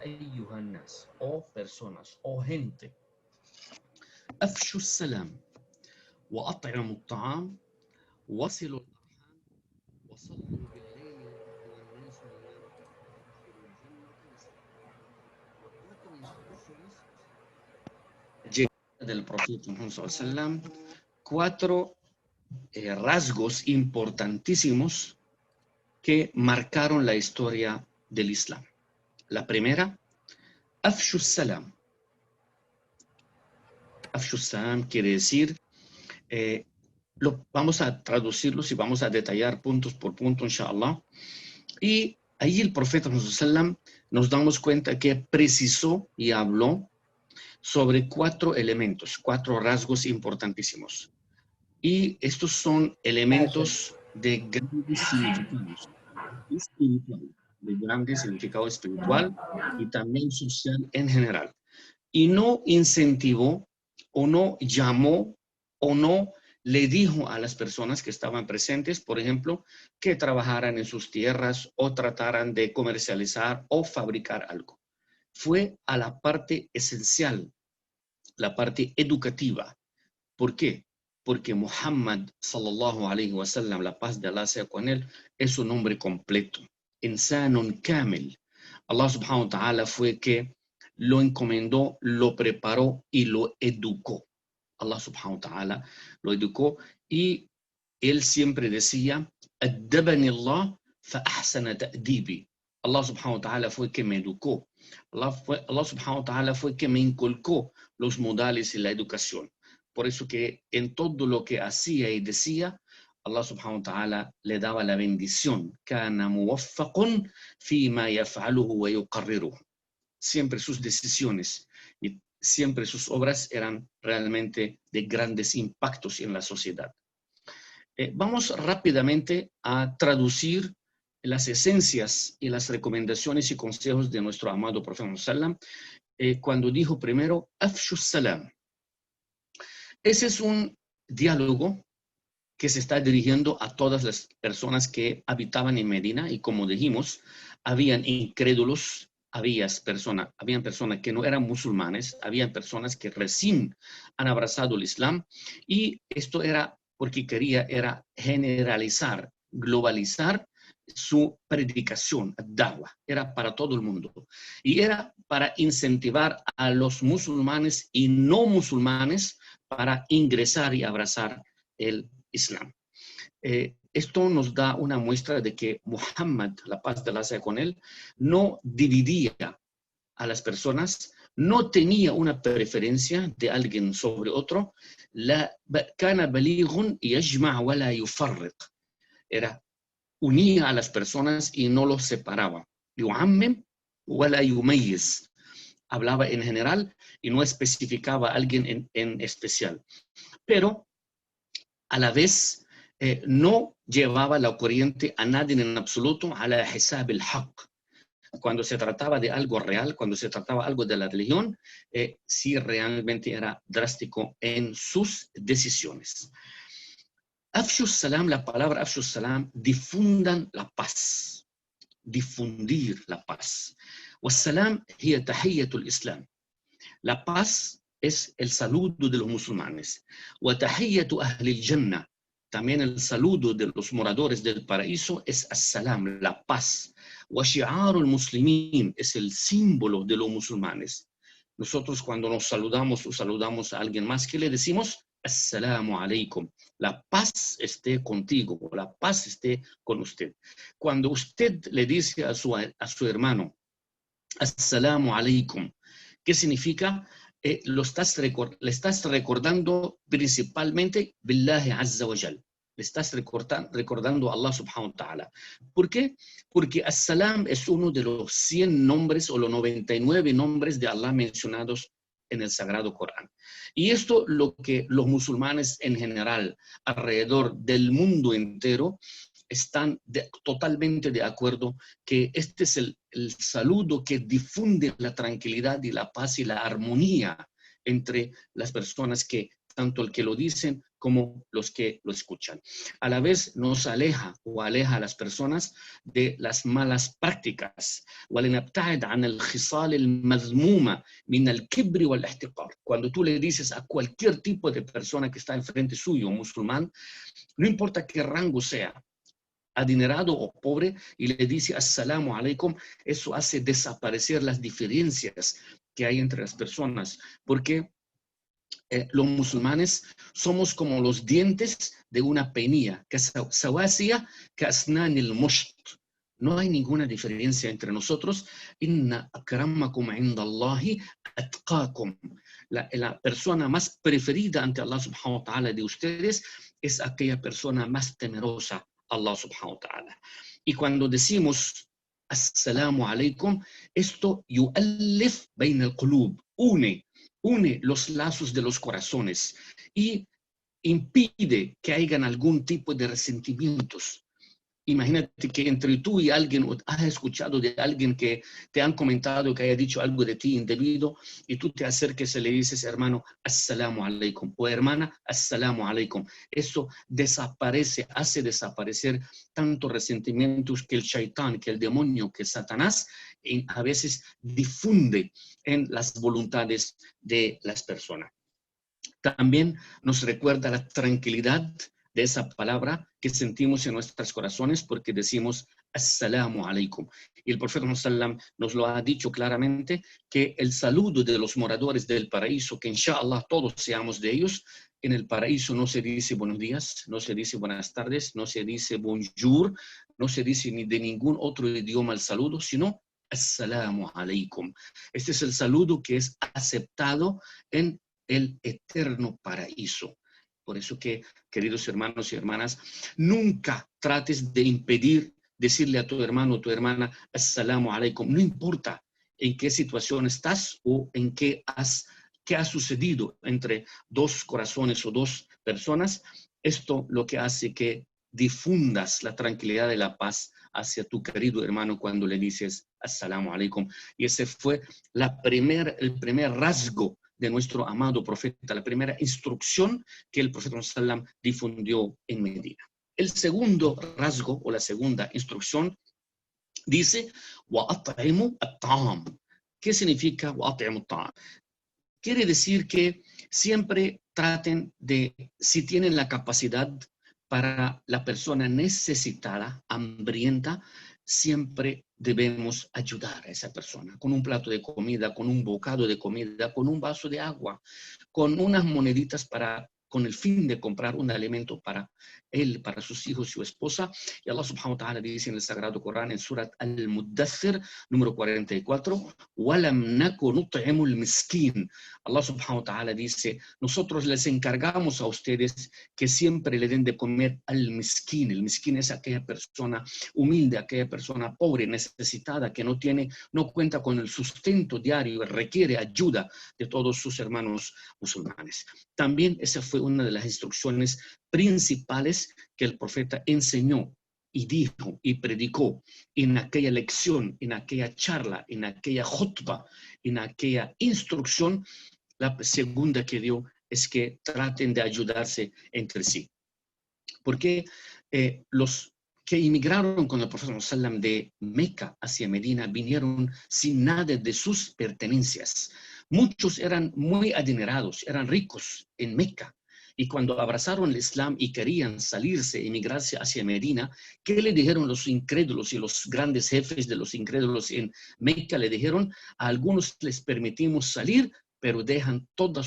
أيها الناس, o personas, o gente, أفشوا السلام وأطعموا الطعام وصلوا الأرحام وصلوا بالليل والناس نيام وأدخلوا الجنة بسلام. Cuatro instrucciones del profeta Muhammad sallallahu alaihi wasallam, cuatro rasgos importantísimos que marcaron la historia del Islam. La primera, Afshu Salam. Afshu Salam quiere decir, vamos a traducirlos y vamos a detallar puntos por punto, inshallah. Y ahí el profeta sallam nos damos cuenta que precisó y habló sobre cuatro elementos, cuatro rasgos importantísimos. Y estos son elementos de grandes significados espiritual, de grande significado espiritual y también social en general. Y no incentivó o no llamó o no le dijo a las personas que estaban presentes, por ejemplo, que trabajaran en sus tierras o trataran de comercializar o fabricar algo. Fue a la parte esencial, la parte educativa. ¿Por qué? Porque Muhammad, sallallahu alayhi wa sallam, la paz de Allah sea con él, es un hombre completo. Insanun kamil. Allah subhanahu wa ta'ala fue que lo encomendó, lo preparó y lo educó. Allah subhanahu wa ta'ala lo educó y él siempre decía, Addabani Allah fa ahsana ta'dibi. Allah subhanahu wa ta'ala fue que me educó. Allah subhanahu wa ta'ala fue que me inculcó los modales y la educación. Por eso que en todo lo que hacía y decía, Allah subhanahu wa ta'ala le daba la bendición. Kana muwaffaqun fima yaf'aluhu wa yuqarriruhu. Siempre sus decisiones y siempre sus obras eran realmente de grandes impactos en la sociedad. Vamos rápidamente a traducir las esencias y las recomendaciones y consejos de nuestro amado profeta sallam, cuando dijo primero, Afshu Salam. Ese es un diálogo que se está dirigiendo a todas las personas que habitaban en Medina y como dijimos, habían incrédulos, habían personas que no eran musulmanes, habían personas que recién han abrazado el Islam y esto era porque era generalizar, globalizar su predicación, da'wah, era para todo el mundo y era para incentivar a los musulmanes y no musulmanes para ingresar y abrazar el Islam. Esto nos da una muestra de que Muhammad, la paz de Allah sea con él, no dividía a las personas, no tenía una preferencia de alguien sobre otro. كان بليغ يجمع ولا يفرق. Era unía a las personas y no los separaba. يعمم ولا يميز. Hablaba en general y no especificaba a alguien en especial. Pero a la vez no llevaba la corriente a nadie en absoluto ala hisab al-haq. Cuando se trataba de algo real, cuando se trataba algo de la religión, sí realmente era drástico en sus decisiones. Afshu Salam, la palabra Afshu Salam, difundan la paz, difundir la paz. Wassalam hiya tahiyyatul Islam. La paz es el saludo de los musulmanes. Wa tahiyyatu ahli al-jannah. También el saludo de los moradores del paraíso es as-salam, la paz. Wa shi'arul muslimin es el símbolo de los musulmanes. Nosotros cuando nos saludamos o saludamos a alguien más, ¿qué le decimos? Assalamu alaikum. La paz esté contigo, la paz esté con usted. Cuando usted le dice a su hermano, Assalamu alaikum, ¿qué significa? Le estás recordando principalmente Billahi Azza wa Jal. Le estás recordando a Allah subhanahu wa ta'ala. ¿Por qué? Porque As-Salam es uno de los 100 nombres o los 99 nombres de Allah mencionados en el Sagrado Corán. Y esto lo que los musulmanes en general alrededor del mundo entero están totalmente de acuerdo que este es el saludo que difunde la tranquilidad y la paz y la armonía entre las personas que, tanto el que lo dicen como los que lo escuchan. A la vez nos aleja o aleja a las personas de las malas prácticas. وَلِنَبْتَعِدْ عَنَ الْخِصَالِ الْمَذْمُومَ مِنَ الْكِبْرِ وَالْاحْتِقَارِ. Cuando tú le dices a cualquier tipo de persona que está enfrente suyo, musulmán, no importa qué rango sea, adinerado o pobre, y le dice assalamu alaikum, eso hace desaparecer las diferencias que hay entre las personas, porque los musulmanes somos como los dientes de una penilla, que sawasiya ka asnanil musht. No hay ninguna diferencia entre nosotros. Inna akramakum indallahi atqakum. La persona más preferida ante Allah subhanahu wa ta'ala de ustedes es aquella persona más temerosa Allah subhanahu wa ta'ala. Y cuando decimos assalamu alaikum, esto yu'allif bayna al-qulub, une los lazos de los corazones y impide que hayan algún tipo de resentimientos. Imagínate que entre tú y alguien, has escuchado de alguien que te han comentado que haya dicho algo de ti indebido, y tú te acerques y le dices, hermano, assalamu alaikum, o hermana, assalamu alaikum. Eso desaparece, hace desaparecer tantos resentimientos que el shaitán, que el demonio, que Satanás, a veces difunde en las voluntades de las personas. También nos recuerda la tranquilidad de esa palabra que sentimos en nuestros corazones porque decimos assalamu alaikum. Y el profeta sallam nos lo ha dicho claramente, que el saludo de los moradores del paraíso, que inshallah todos seamos de ellos, en el paraíso no se dice buenos días, no se dice buenas tardes, no se dice bonjour, no se dice ni de ningún otro idioma el saludo, sino assalamu alaikum. Este es el saludo que es aceptado en el eterno paraíso. Por eso que, queridos hermanos y hermanas, nunca trates de impedir decirle a tu hermano o tu hermana assalamu alaikum. No importa en qué situación estás o en qué ha sucedido entre dos corazones o dos personas. Esto lo que hace que difundas la tranquilidad y la paz hacia tu querido hermano cuando le dices assalamu alaikum. Y ese fue el primer rasgo de nuestro amado profeta, la primera instrucción que el profeta sallam difundió en Medina. El segundo rasgo o la segunda instrucción dice وَأَطْعِمُوا الطَّعَامَ. ¿Qué significa وَأَطْعِمُوا الطَّعَامَ? Quiere decir que siempre traten de, si tienen la capacidad para la persona necesitada, hambrienta, siempre debemos ayudar a esa persona con un plato de comida, con un bocado de comida, con un vaso de agua, con unas moneditas con el fin de comprar un alimento para él, para sus hijos y su esposa. Y Allah subhanahu wa ta'ala dice en el Sagrado Corán, en Surat Al-Muddathir, número 44, وَلَمْ نَكُ نُطْعِمُ الْمِسْكِينَ. Allah subhanahu wa ta'ala dice, nosotros les encargamos a ustedes que siempre le den de comer al miskin. El miskin es aquella persona humilde, aquella persona pobre, necesitada, que no cuenta con el sustento diario, requiere ayuda de todos sus hermanos musulmanes. También esa fue una de las instrucciones principales que el profeta enseñó y dijo y predicó en aquella lección, en aquella charla, en aquella khutbah, en aquella instrucción. La segunda que dio es que traten de ayudarse entre sí. Porque los que emigraron con el profeta sallam de Meca hacia Medina vinieron sin nada de sus pertenencias. Muchos eran muy adinerados, eran ricos en Meca. Y cuando abrazaron el Islam y querían salirse, emigrarse hacia Medina, ¿qué le dijeron los incrédulos y los grandes jefes de los incrédulos en Meca? Le dijeron, a algunos les permitimos salir, pero dejan todo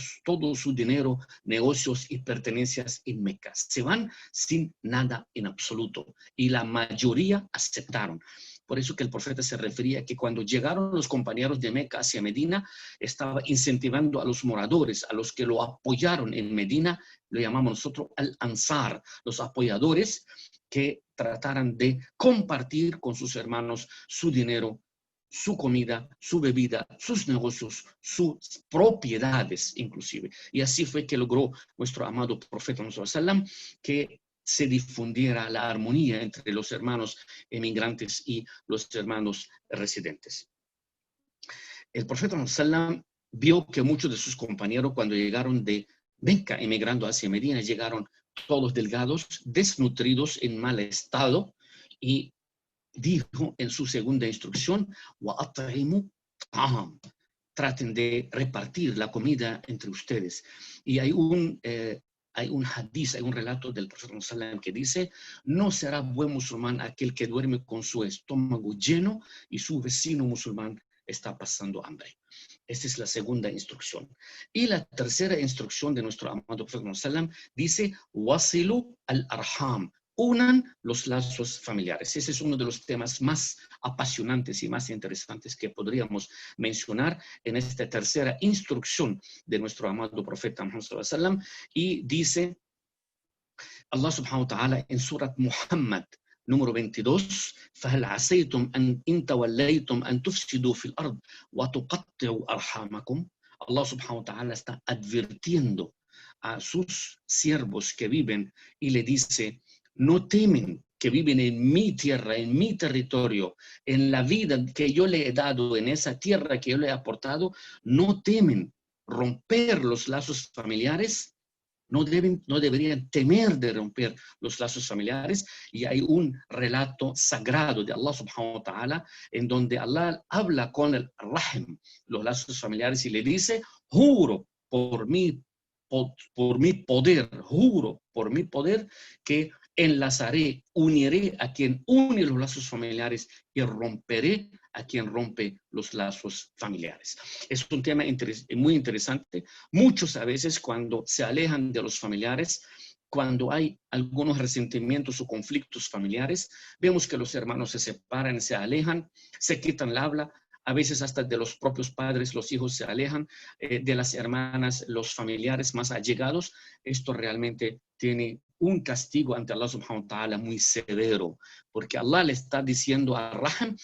su dinero, negocios y pertenencias en Meca. Se van sin nada en absoluto. Y la mayoría aceptaron. Por eso que el profeta se refería a que cuando llegaron los compañeros de Meca hacia Medina, estaba incentivando a los moradores, a los que lo apoyaron en Medina, lo llamamos nosotros al-Ansar, los apoyadores, que trataran de compartir con sus hermanos su dinero, su comida, su bebida, sus negocios, sus propiedades inclusive. Y así fue que logró nuestro amado profeta sallam que se difundiera la armonía entre los hermanos emigrantes y los hermanos residentes. El profeta sallam vio que muchos de sus compañeros cuando llegaron de Meca, emigrando hacia Medina, llegaron todos delgados, desnutridos, en mal estado, y dijo en su segunda instrucción, وَأَطْعِمُوا طَعَامًا, traten de repartir la comida entre ustedes. Y hay un hadiz, hay un relato del profeta Muhammad que dice, no será buen musulmán aquel que duerme con su estómago lleno y su vecino musulmán está pasando hambre. Esta es la segunda instrucción. Y la tercera instrucción de nuestro amado profeta Muhammad dice, wasilu al-arham, unan los lazos familiares. Ese es uno de los temas más apasionantes y más interesantes que podríamos mencionar en esta tercera instrucción de nuestro amado profeta Muhammad sallallahu alaihi wasallam. Y dice Allah subhanahu wa ta'ala en Surat Muhammad número 22, فَهَلْ عَسَيْتُمْ أَنْ إِنْ تَوَلَّيْتُمْ أَنْ تُفْسِدُوا فِي الْأَرْضِ وَتُقَطِّعُوا أَرْحَامَكُمْ. Allah subhanahu wa ta'ala está advirtiendo a sus siervos que viven y le dice, no temen que viven en mi tierra, en mi territorio, en la vida que yo le he dado, en esa tierra que yo le he aportado, no temen romper los lazos familiares. No deberían temer de romper los lazos familiares. Y hay un relato sagrado de Allah subhanahu wa ta'ala en donde Allah habla con el Rahim, los lazos familiares, y le dice, juro por mi poder, juro por mi poder que enlazaré, uniré a quien une los lazos familiares y romperé a quien rompe los lazos familiares. Es un tema muy interesante. Muchos a veces cuando se alejan de los familiares, cuando hay algunos resentimientos o conflictos familiares, vemos que los hermanos se separan, se alejan, se quitan la habla. A veces hasta de los propios padres los hijos se alejan, de las hermanas los familiares más allegados. Esto realmente tiene un castigo ante Allah subhanahu wa ta'ala muy severo, porque Allah le está diciendo a Rahim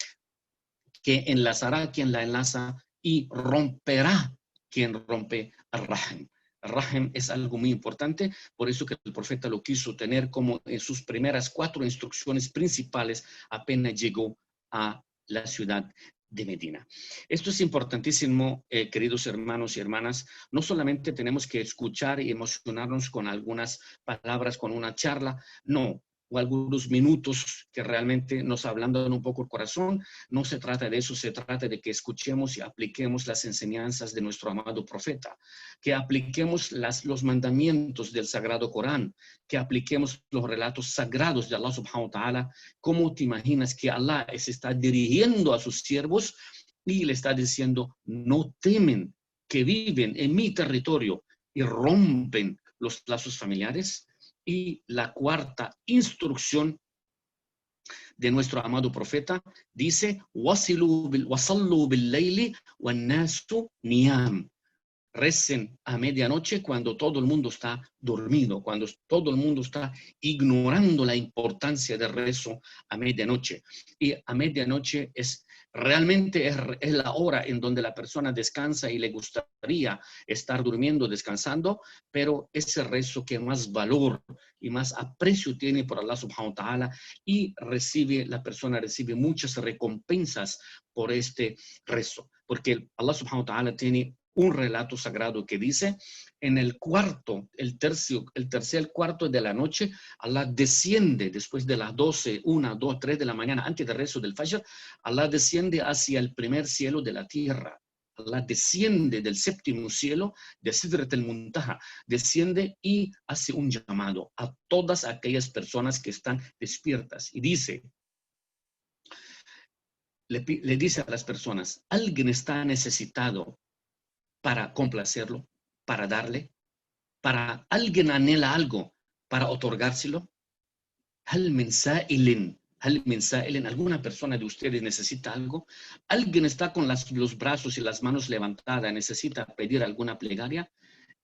que enlazará quien la enlaza y romperá quien rompe a Rahim. Rahim es algo muy importante, por eso que el profeta lo quiso tener como en sus primeras 4 instrucciones principales apenas llegó a la ciudad de Medina. Esto es importantísimo, queridos hermanos y hermanas. No solamente tenemos que escuchar y emocionarnos con algunas palabras, con una charla, no, o algunos minutos que realmente nos ablandan un poco el corazón. No se trata de eso, se trata de que escuchemos y apliquemos las enseñanzas de nuestro amado profeta, que apliquemos los mandamientos del Sagrado Corán, que apliquemos los relatos sagrados de Allah subhanahu wa ta'ala. ¿Cómo te imaginas que Allah se está dirigiendo a sus siervos y le está diciendo, no temen que viven en mi territorio y rompen los lazos familiares? Y la cuarta instrucción de nuestro amado profeta dice, وَصَلُّوا بِاللَّيْلِ وَالنَّاسُ نِيَامٌ. Recen a medianoche cuando todo el mundo está dormido, cuando todo el mundo está ignorando la importancia del rezo a medianoche. Y a medianoche realmente es la hora en donde la persona descansa y le gustaría estar durmiendo, descansando, pero ese rezo que más valor y más aprecio tiene por Allah subhanahu wa ta'ala, y la persona recibe muchas recompensas por este rezo, porque Allah subhanahu wa ta'ala tiene un relato sagrado que dice, en el tercer cuarto de la noche, Allah desciende después de las 12, 1, 2, 3 de la mañana, antes del rezo del Fajr, Allah desciende hacia el primer cielo de la tierra. Allah desciende del séptimo cielo, de Sidrat al-Muntaha, desciende y hace un llamado a todas aquellas personas que están despiertas. Y dice, le dice a las personas, alguien está necesitado para complacerlo, para darle, para alguien anhela algo, para otorgárselo. ¿Hal min sa'ilin? ¿Alguna persona de ustedes necesita algo? ¿Alguien está con los brazos y las manos levantadas, necesita pedir alguna plegaria?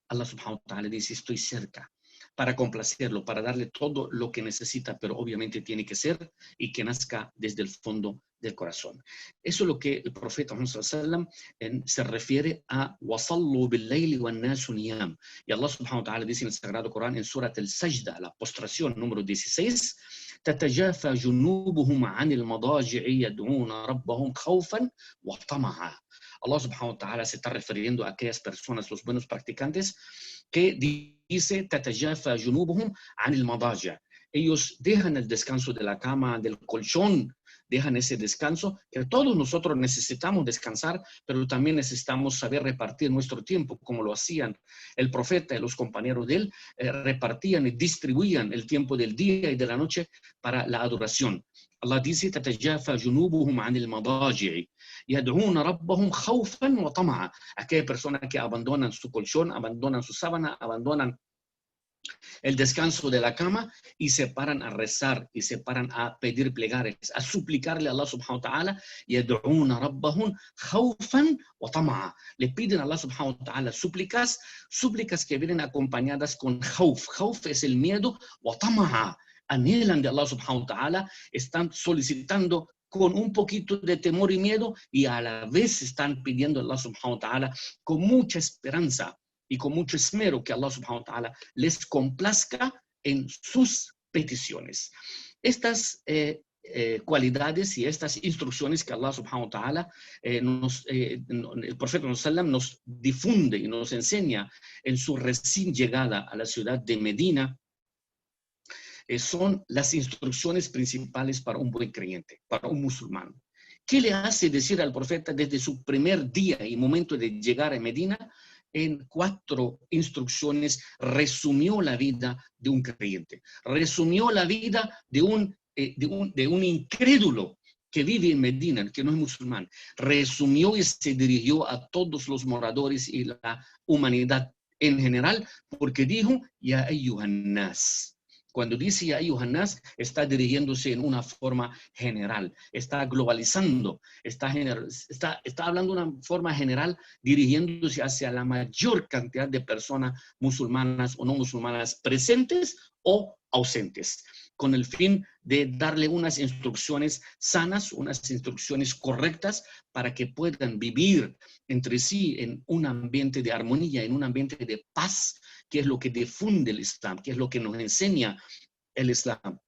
Allah subhanahu wa ta'ala dice, estoy cerca para complacerlo, para darle todo lo que necesita, pero obviamente tiene que ser y que nazca desde el fondo del corazón. Eso es lo que el profeta Muhammad sallallahu alaihi wasallam se refiere a wasallu bil-layli wan-nasu niyam. Y Allah subhanahu wa ta'ala dice en el Sagrado Corán, en Surat al-Sajda, la postración número 16, تتجافى جنوبهم عن المضاجع يدعون ربهم خوفا وطمعا. Allah subhanahu wa ta'ala se está refiriendo a aquellas personas, los buenos practicantes, que dice, تتجافى جنوبهم عن المضاجع. Ellos dejan el descanso de la cama, del colchón, dejan ese descanso, que todos nosotros necesitamos descansar, pero también necesitamos saber repartir nuestro tiempo, como lo hacían el profeta y los compañeros de él, repartían y distribuían el tiempo del día y de la noche para la adoración. Allah dice, تتجافى جنوبهم عن المضاجع يدعون ربهم خوفا وطمعا. Aquellas personas que abandonan su colchón, abandonan su sábana, abandonan el descanso de la cama y se paran a rezar y se paran a pedir plegarias, a suplicarle a Allah subhanahu wa ta'ala, يدعون ربهم خوفا وطمعا. Le piden a Allah subhanahu wa ta'ala súplicas que vienen acompañadas con khawf. Khawf es el miedo, وطمعا, anhelan de Allah subhanahu wa ta'ala, están solicitando con un poquito de temor y miedo, y a la vez están pidiendo a Allah subhanahu wa ta'ala con mucha esperanza y con mucho esmero que Allah subhanahu wa ta'ala les complazca en sus peticiones. Estas cualidades y estas instrucciones que Allah subhanahu wa ta'ala el profeta sallam nos difunde y nos enseña en su recién llegada a la ciudad de Medina, son las instrucciones principales para un buen creyente, para un musulmán. ¿Qué le hace decir al profeta desde su primer día y momento de llegar a Medina? En 4 instrucciones resumió la vida de un creyente, resumió la vida de un incrédulo que vive en Medina, que no es musulmán, resumió y se dirigió a todos los moradores y la humanidad en general, porque dijo, Ya ayyuhan nas. Cuando dice Ya ayyuhan nas, está dirigiéndose en una forma general, está globalizando, está hablando de una forma general, dirigiéndose hacia la mayor cantidad de personas musulmanas o no musulmanas presentes o ausentes, con el fin de darle unas instrucciones sanas, unas instrucciones correctas para que puedan vivir entre sí en un ambiente de armonía, en un ambiente de paz, que es lo que difunde el Islam, que es lo que nos enseña el Islam,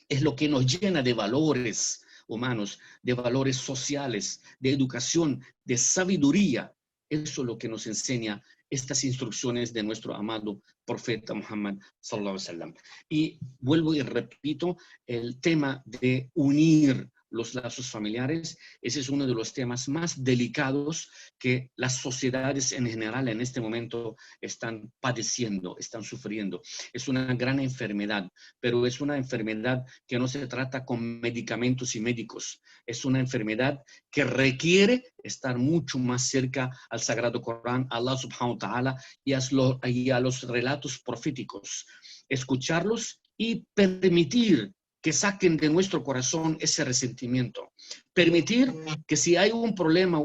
es lo que nos llena de valores humanos, de valores sociales, de educación, de sabiduría. Eso es lo que nos enseña estas instrucciones de nuestro amado profeta Muhammad sallallahu alaihi wasallam. Y vuelvo y repito, el tema de unir los lazos familiares, ese es uno de los temas más delicados que las sociedades en general en este momento están padeciendo, están sufriendo. Es una gran enfermedad, pero es una enfermedad que no se trata con medicamentos y médicos. Es una enfermedad que requiere estar mucho más cerca al Sagrado Corán, a Allah subhanahu wa ta'ala y a los relatos proféticos. Escucharlos y permitir que saquen de nuestro corazón ese resentimiento. Permitir que si hay un problema,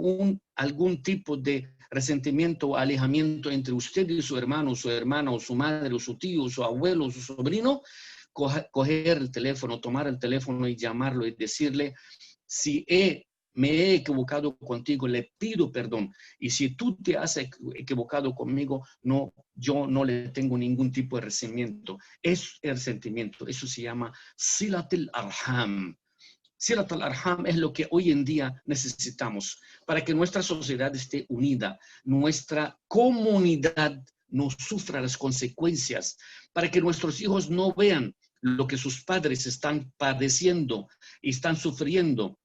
algún tipo de resentimiento o alejamiento entre usted y su hermano, su hermana, o su madre, o su tío, o su abuelo, o su sobrino, coger el teléfono, tomar el teléfono y llamarlo y decirle, si me he equivocado contigo, le pido perdón. Y si tú te has equivocado conmigo, yo no le tengo ningún tipo de resentimiento. Es el resentimiento. Eso se llama Silat al-Arham. Silat al-Arham es lo que hoy en día necesitamos para que nuestra sociedad esté unida, nuestra comunidad no sufra las consecuencias, para que nuestros hijos no vean lo que sus padres están padeciendo y están sufriendo,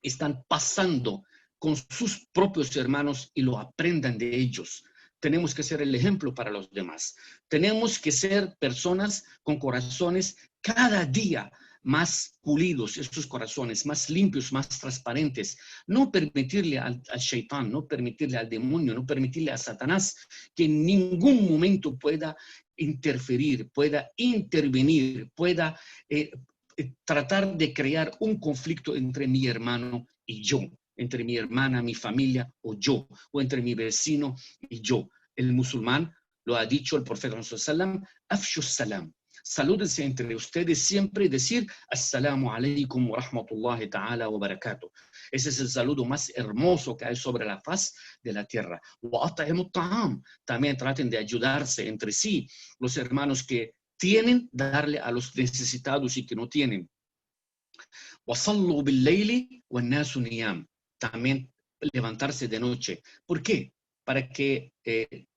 están pasando con sus propios hermanos y lo aprendan de ellos. Tenemos que ser el ejemplo para los demás. Tenemos que ser personas con corazones cada día más pulidos, estos corazones más limpios, más transparentes. No permitirle al shaitán, no permitirle al demonio, no permitirle a Satanás que en ningún momento pueda interferir, pueda intervenir, pueda tratar de crear un conflicto entre mi hermano y yo, entre mi hermana, mi familia o yo, o entre mi vecino y yo. El musulmán, lo ha dicho el profeta sallam, afshu salam. Salúdense entre ustedes siempre y decir assalamu alaikum wa rahmatullahi ta'ala wa barakatuh. Ese es el saludo más hermoso que hay sobre la faz de la tierra. Wa at'imu ta'am. También traten de ayudarse entre sí, los hermanos que tienen, darle a los necesitados y que no tienen. وَصَلُّوا بِاللَّيْلِ وَالنَّاسُ نِيَامٌ. También levantarse de noche. ¿Por qué? para que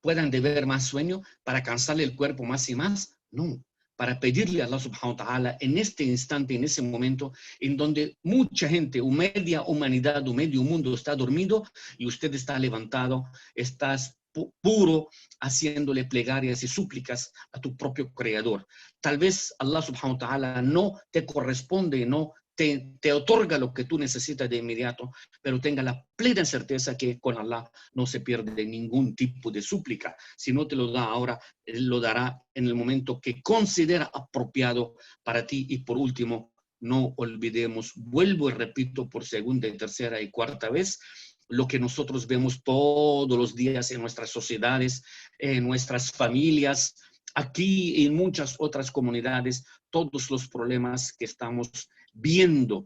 puedan deber más sueño, para cansarle el cuerpo más y más. No, para pedirle a Allah subhanahu wa ta'ala en este instante, en ese momento, en donde mucha gente, media humanidad, medio mundo está dormido y usted está levantado, estás puro, haciéndole plegarias y súplicas a tu propio Creador. Tal vez Allah subhanahu wa ta'ala no te corresponde, no te otorga lo que tú necesitas de inmediato, pero tenga la plena certeza que con Allah no se pierde ningún tipo de súplica. Si no te lo da ahora, Él lo dará en el momento que considera apropiado para ti. Y por último, no olvidemos, vuelvo y repito por segunda y tercera y cuarta vez, lo que nosotros vemos todos los días en nuestras sociedades, en nuestras familias, aquí y en muchas otras comunidades, todos los problemas que estamos viendo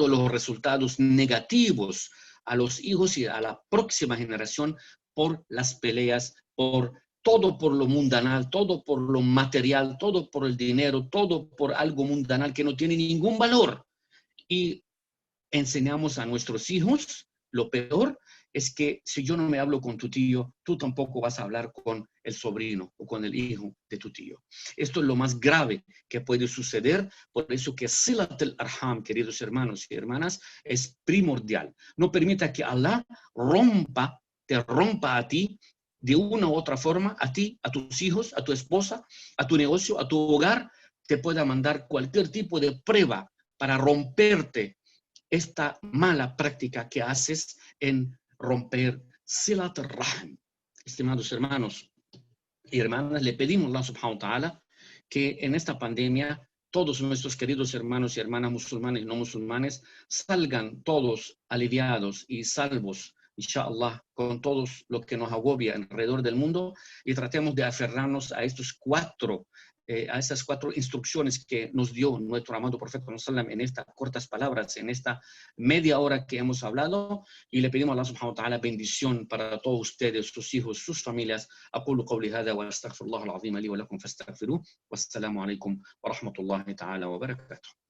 los resultados negativos a los hijos y a la próxima generación por las peleas, todo por lo mundanal, todo por lo material, todo por el dinero, todo por algo mundanal que no tiene ningún valor. Y enseñamos a nuestros hijos, lo peor es que si yo no me hablo con tu tío, tú tampoco vas a hablar con el sobrino o con el hijo de tu tío. Esto es lo más grave que puede suceder, por eso que Silat al-Arham, queridos hermanos y hermanas, es primordial. No permita que Allah te rompa a ti de una u otra forma, a ti, a tus hijos, a tu esposa, a tu negocio, a tu hogar, te pueda mandar cualquier tipo de prueba para romperte esta mala práctica que haces en romper Silat al-Rahim. Estimados hermanos y hermanas, le pedimos a Allah subhanahu wa ta'ala que en esta pandemia todos nuestros queridos hermanos y hermanas musulmanes y no musulmanes salgan todos aliviados y salvos, inshallah, con todo lo que nos agobia alrededor del mundo, y tratemos de aferrarnos a esas cuatro instrucciones que nos dio nuestro amado profeta en estas cortas palabras, en esta media hora que hemos hablado, y le pedimos a Allah subhanahu wa ta'ala bendición para todos ustedes, sus hijos, sus familias. أقول قولي هذا وأستغفر الله العظيم لي ولكم فاستغفروه والسلام عليكم ورحمة الله تعالى وبركاته.